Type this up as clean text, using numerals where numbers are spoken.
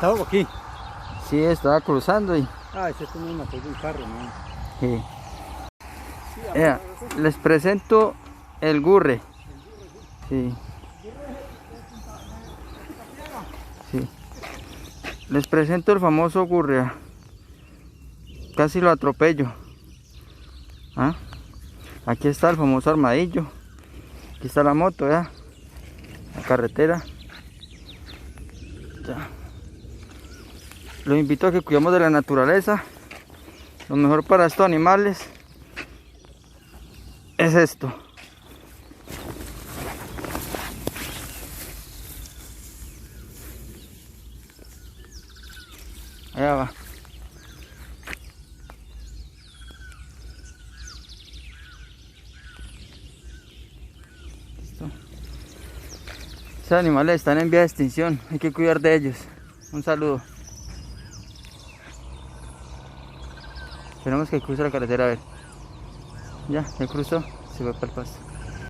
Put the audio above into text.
Estaba aquí. Sí, estaba cruzando y... Ah, ese es un motor de un carro, ¿no? Sí. Vea, les presento el gurre. Sí. Sí. Les presento el famoso gurre. Casi lo atropello. ¿Ah? Aquí está el famoso armadillo. Aquí está la moto, ¿ya? La carretera. Ya. Los invito a que cuidemos de la naturaleza. Lo mejor para estos animales es esto. Allá va. Listo. Estos animales están en vía de extinción. Hay que cuidar de ellos. Un saludo. Esperemos que cruce la carretera, a ver. Ya cruzó. Se va para el pasto.